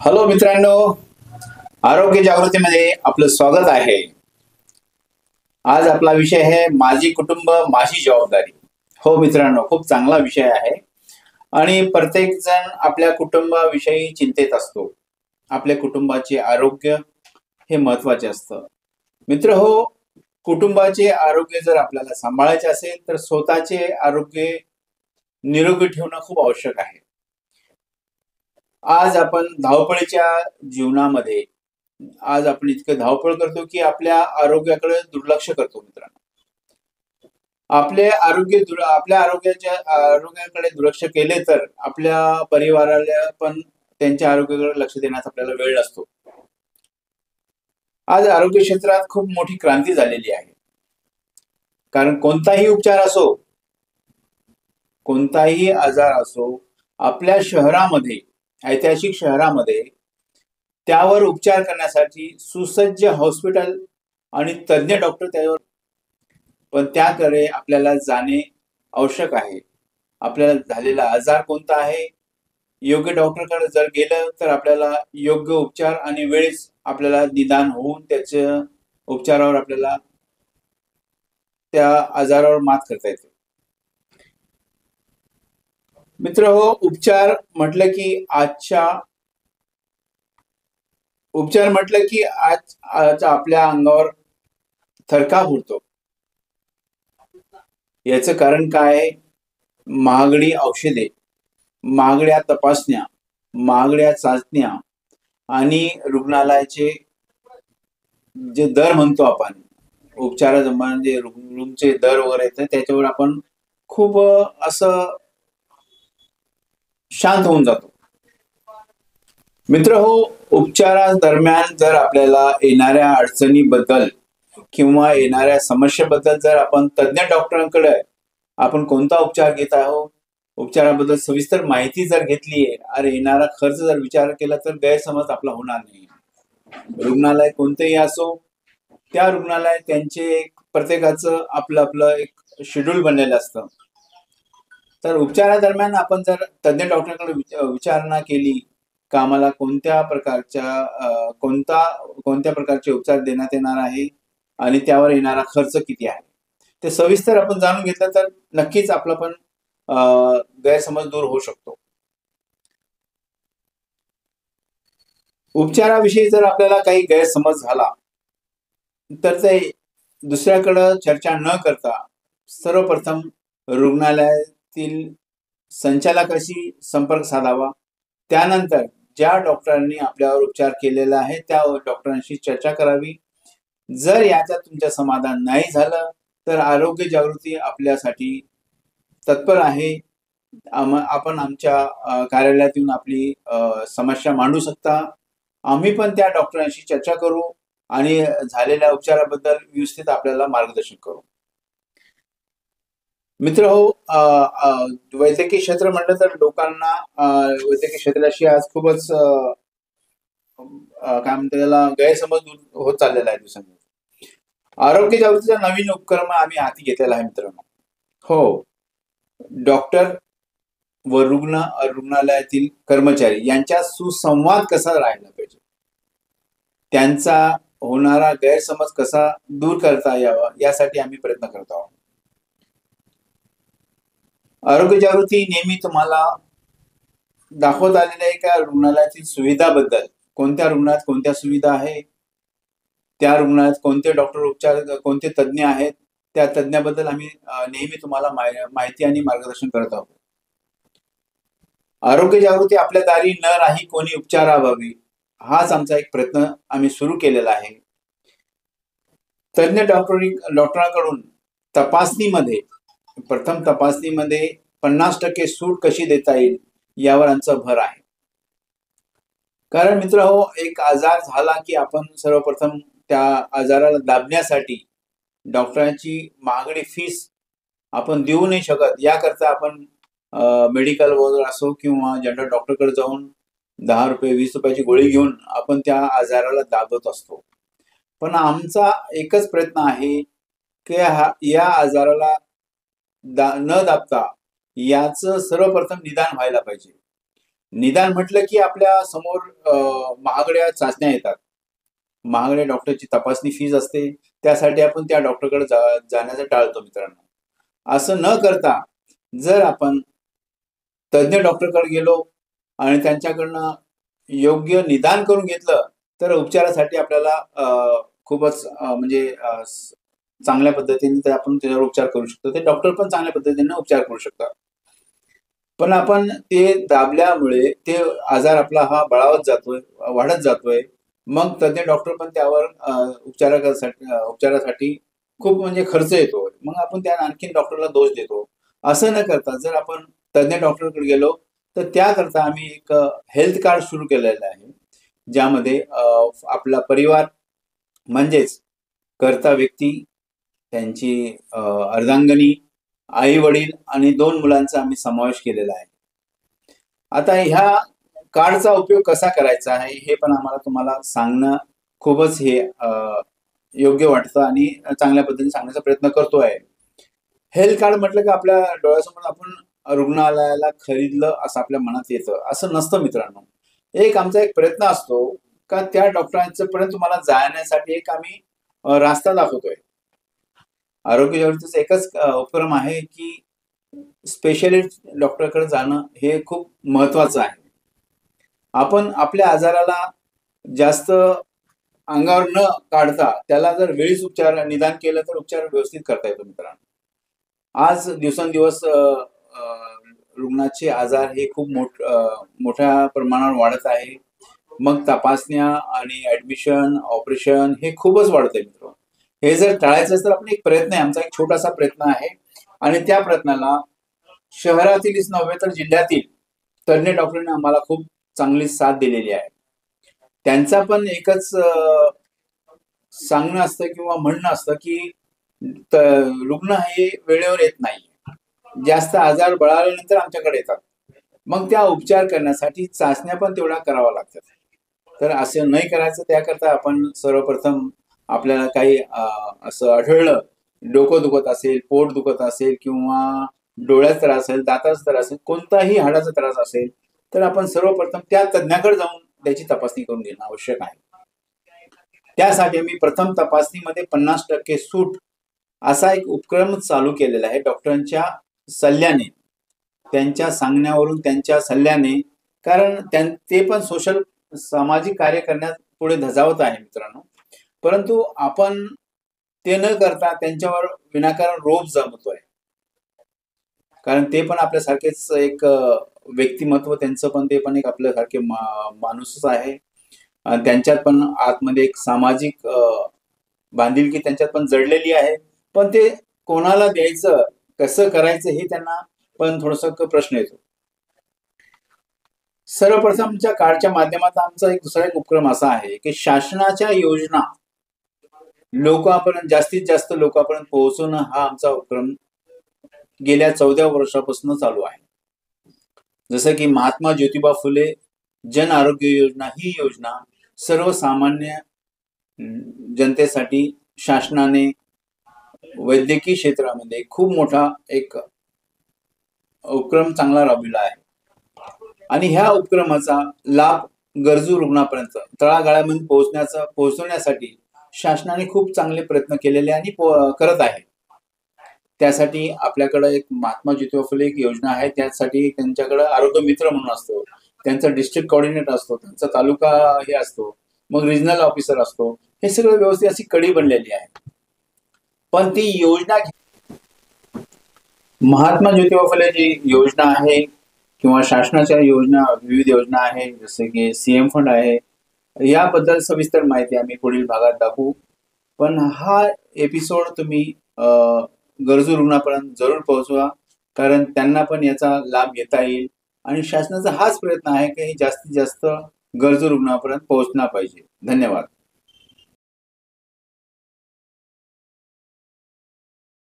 Hello मित्रांनो, आरोग्य जागृतीमध्ये आपलं स्वागत आहे. आज आपला विषय आहे माझी कुटुंब माझी जबाबदारी. हो मित्रांनो, खूप चांगला विषय आहे आणि प्रत्येक जण आपल्या कुटुंबाविषयी चिंतेत असतो. आपल्या कुटुंबाचे आरोग्य हे महत्वाचे असतं. मित्र हो, कुटुंबाचे आरोग्य जर आपल्याला सांभाळायचे असेल तर स्वतःचे आरोग्य निरोगी ठेवणं खूप आवश्यक आहे. आज आपण धावपळीच्या जीवनामध्ये आज आपण इतकं धावपळ करतो की आपल्या आरोग्याकडे दुर्लक्ष करतो मित्रांनो. आपल्या आरोग्याकडे दुर्लक्ष केले तर आपल्या परिवाराला पण त्यांच्या आरोग्याकडे लक्ष देण्यास आपल्याला वेळ नसतो. आज आरोग्य क्षेत्रात खूप मोठी क्रांती झालेली आहे. कारण कोणताही उपचार असो, कोणताही आजार असो, आपल्या शहरामध्ये, ऐतिहासिक शहरामध्ये त्यावर उपचार करण्यासाठी सुसज्ज हॉस्पिटल आणि तज्ञ डॉक्टर त्यावर, पण त्याकडे आपल्याला जाणे आवश्यक आहे. आपल्याला झालेला आजार कोणता आहे, योग्य डॉक्टरकडे जर गेलं तर आपल्याला योग्य उपचार आणि वेळेस आपल्याला निदान होऊन त्याच्या उपचारावर आपल्याला त्या आजारावर मात करता येते. मित्र हो, उपचार म्हटलं की आज आपल्या अंगावर थरकाप उडतो. याचं कारण काय आहे? महागडी औषधे, महागड्या तपासण्या, महागड्या चाचण्या आणि रुग्णालयाचे जे दर म्हणतो आपण, उपचाराचे म्हणजे रूमचे दर वगैरे येतात, त्याच्यावर आपण खूप असं शांत होऊन जातो. मित्र हो, उपचारादरम्यान जर आपल्याला येणाऱ्या अडचणीबद्दल किंवा येणाऱ्या समस्येबद्दल जर आपण तज्ञ डॉक्टरांकडे आपण कोणता उपचार घेत आहोत, उपचाराबद्दल सविस्तर माहिती जर घेतली आहे आणि येणारा खर्च जर विचार केला तर गैरसमज आपला होणार नाही. रुग्णालय कोणतेही असो, त्या रुग्णालयात त्यांचे प्रत्येकाचं आपलं आपलं एक शेड्यूल बनलेलं असतं. तर उपचारादरम्यान आपण जर तज्ञ डॉक्टरकडे विचारणा केली का आम्हाला कोणत्या प्रकारचे उपचार देण्यात येणार आहे आणि त्यावर येणारा खर्च किती आहे, ते सविस्तर आपण जाणून घेतलं तर नक्कीच आपला पण गैरसमज दूर होऊ शकतो. उपचाराविषयी जर आपल्याला काही गैरसमज झाला तर ते दुसऱ्याकडं चर्चा न करता सर्वप्रथम रुग्णालयातील संचालकाशी संपर्क साधावा. त्यानंतर ज्या डॉक्टरांनी आपल्यावर उपचार केलेला आहे त्या डॉक्टरांशी चर्चा करावी. जर याच्यात तुमचं समाधान नाही झालं तर आरोग्य जागृती आपल्यासाठी तत्पर आहे. आपण आमच्या कार्यालयात येऊन आपली समस्या मांडू शकता. आम्ही पण त्या डॉक्टरांशी चर्चा करू आणि झालेल्या उपचाराबद्दल व्यवस्थित आपल्याला मार्गदर्शन करू. मित्र हो, वैद्यकीय क्षेत्र म्हटलं तर लोकांना वैद्यकीय क्षेत्राशी आज खूपच काय म्हणतात त्याला गैरसमज होत चाललेला आहे दिवसांनी. आरोग्य जागृतीचा नवीन उपक्रम आम्ही हाती घेतलेला आहे मित्रांनो. हो, डॉक्टर व रुग्णालयातील कर्मचारी यांच्यात सुसंवाद कसा राहायला पाहिजे, त्यांचा होणारा गैरसमज कसा दूर करता यावा यासाठी आम्ही प्रयत्न करत आहोत. आरोग्य जागृती नेहमी तुम्हाला दाखवत आलेलं आहे का रुग्णालयातील सुविधाबद्दल, कोणत्या रुग्णालयात कोणत्या सुविधा आहे, त्या रुग्णालयात कोणते डॉक्टर उपचार, कोणते तज्ञ आहेत, त्या तज्ञाबद्दल आम्ही नेहमी तुम्हाला माहिती आणि मार्गदर्शन करत आहोत. आरोग्य जागृती आपल्या दारी न राही कोणी उपचाराभावी, हाच आमचा एक प्रयत्न आम्ही सुरू केलेला आहे. तज्ञ डॉक्टरांकडून प्रथम तपासणीमध्ये 50% सूट कशी देता येईल यावर आमचा भर आहे. कारण मित्र हो, एक आजार झाला की आपण सर्वप्रथम त्या आजाराला दाबण्यासाठी डॉक्टरांची महागडी फीस आपण देऊ नाही शकत. याकरता आपण मेडिकल वगैरे असो किंवा जनरल डॉक्टरकडे जाऊन 10 रुपये 20 रुपयाची गोळी घेऊन आपण त्या आजाराला दाबत असतो. पण आमचा एकच प्रयत्न आहे की या आजाराला न दाबता याचं सर्वप्रथम निदान व्हायला पाहिजे. निदान म्हटलं की आपल्या समोर महागड्या चाचण्या येतात, महागड्या डॉक्टरची तपासणी फीज असते, त्यासाठी आपण त्या डॉक्टरकडे जाण्याचं टाळतो मित्रांनो. असं न करता जर आपण तज्ञ डॉक्टरकडे गेलो आणि त्यांच्याकडनं योग्य निदान करून घेतलं, तर उपचारासाठी आपल्याला खूपच म्हणजे चांगल्या पद्धतीने ते आपण त्याच्यावर उपचार करू शकतो. ते डॉक्टर पण चांगल्या पद्धतीने उपचार करू शकतात. पण आपण ते दाबल्यामुळे ते आजार आपला हा बळावत जातोय, वाढत जातोय. मग तज्ञ डॉक्टर पण त्यावर उपचारासाठी खूप म्हणजे खर्च येतो. मग आपण त्या आणखीन डॉक्टरला दोष देतो. असं न करता जर आपण तज्ञ डॉक्टरकडे गेलो, तर त्याकरता आम्ही एक हेल्थ कार्ड सुरू केलेलं आहे. ज्यामध्ये आपला परिवार म्हणजेच कर्ता व्यक्ती, त्यांची अर्धांगिनी, आई-वडील आणि 2 मुलांचा आम्ही समावेश केलेला आहे. आता ह्या कार्डचा उपयोग कसा करायचा आहे, हे पण आम्हाला तुम्हाला सांगणं खूपच हे योग्य वाटतं आणि चांगल्या पद्धतीने सांगण्याचा प्रयत्न करतो आहे. हेल्थ कार्ड म्हटलं की आपल्या डोळ्यासमोर आपण रुग्णालयाला खरीदलं असं आपल्या मनात येतं. असं नसतं मित्रांनो. आमचा एक प्रयत्न असतो का त्या डॉक्टरांच्या पर्यंत तुम्हाला जाण्यासाठी एक आम्ही रास्ता दाखवतोय. आरोग्य योजनेचा एकच उपक्रम आहे की स्पेशलिस्ट डॉक्टरकडे जाणं हे खूप महत्वाचं आहे. आपण आपल्या आजाराला जास्त अंगावर न काढता त्याला जर वेळीच निदान केलं तर उपचार व्यवस्थित करता येतो मित्रांनो. आज दिवसेंदिवस रुग्णाचे आजार हे खूप मोठ्या प्रमाणावर वाढत आहे. मग तपासण्या आणि ऍडमिशन, ऑपरेशन हे खूपच वाढतंय मित्र. हे जर टाळायचं असेल तर आपण एक प्रयत्न आहे, आमचा एक छोटासा प्रयत्न आहे आणि त्या प्रयत्नाला शहरातीलच नव्हे तर जिल्ह्यातील तज्ञ डॉक्टरांनी आम्हाला खूप चांगली साथ दिलेली आहे. त्यांचा पण एकच सांगणं असतं किंवा म्हणणं असतं की रुग्ण हे वेळेवर येत नाही, जास्त आजार बळावल्यानंतर आमच्याकडे येतात. मग त्या उपचार करण्यासाठी चाचण्या पण तेवढ्या कराव्या लागतात. तर असं नाही करायचं, त्याकरता आपण सर्वप्रथम आपल्याला काही असं आढळलं, डोकं दुखत असेल, पोट दुखत असेल किंवा डोळ्याचा त्रास असेल, दाताचा त्रास असेल, कोणताही हाडाचा त्रास असेल, तर आपण सर्वप्रथम त्या तज्ञाकडे जाऊन त्याची तपासणी करून घेणं आवश्यक आहे. त्यासाठी आम्ही प्रथम तपासणीमध्ये 50% सूट असा एक उपक्रम चालू केलेला आहे डॉक्टरांच्या सल्ल्याने, त्यांच्या सांगण्यावरून, त्यांच्या सल्ल्याने. कारण ते पण सामाजिक कार्य करण्यात पुढे धजावत आहे मित्रांनो. परंतु आपण ते न करता त्यांच्यावर विनाकारण रोप जमवतोय. कारण ते पण आपल्यासारखेच एक व्यक्तिमत्व, त्यांचं पण ते पण एक आपल्यासारखे माणूसच आहे. त्यांच्यात पण आतमध्ये एक सामाजिक बांधिलकी त्यांच्यात पण जडलेली आहे. पण ते कोणाला द्यायचं, कसं करायचं हे त्यांना पण थोडंसं प्रश्न येतो. सर्वप्रथम आमच्या कार्डच्या माध्यमातून आमचा दुसरा एक उपक्रम असा आहे की शासनाच्या योजना लोकांपर्यंत, जास्तीत जास्त लोकांपर्यंत पोहोचवणं हा आमचा उपक्रम गेल्या 14 वर्षापासून चालू आहे. जसं की महात्मा ज्योतिबा फुले जन आरोग्य योजना, ही योजना सर्वसामान्य जनतेसाठी शासनाने वैद्यकीय क्षेत्रामध्ये खूप मोठा एक उपक्रम चांगला राबविला आहे. आणि ह्या उपक्रमाचा लाभ गरजू रुग्णापर्यंत तळागाळामध्ये पोहोचवण्यासाठी शासनाने खूप चांगले प्रयत्न केलेले आणि करत आहे. त्यासाठी आपल्याकडे एक महात्मा ज्योतिबा फुले एक योजना आहे. त्यासाठी त्यांच्याकडे आरोग्य मित्र म्हणून असतो, त्यांचा डिस्ट्रिक्ट कोऑर्डिनेटर असतो, त्यांचा तालुका हे असतो, मग रिजनल ऑफिसर असतो. हे सगळं व्यवस्थित अशी कडी बनलेली आहे. पण ती योजना, महात्मा ज्योतिबा फुले जी योजना आहे किंवा शासनाच्या योजना, विविध योजना आहे, जसे की सीएम फंड आहे, याबद्दल सविस्तर माहिती आम्ही पुढील भागात दाखवू. पण हा एपिसोड तुम्ही गरजू रुग्णापर्यंत जरूर पोहोचवा, कारण त्यांना पण याचा लाभ घेता येईल. आणि शासनाचा हाच प्रयत्न आहे की जास्तीत जास्त गरजू रुग्णापर्यंत पोहोचला पाहिजे. धन्यवाद.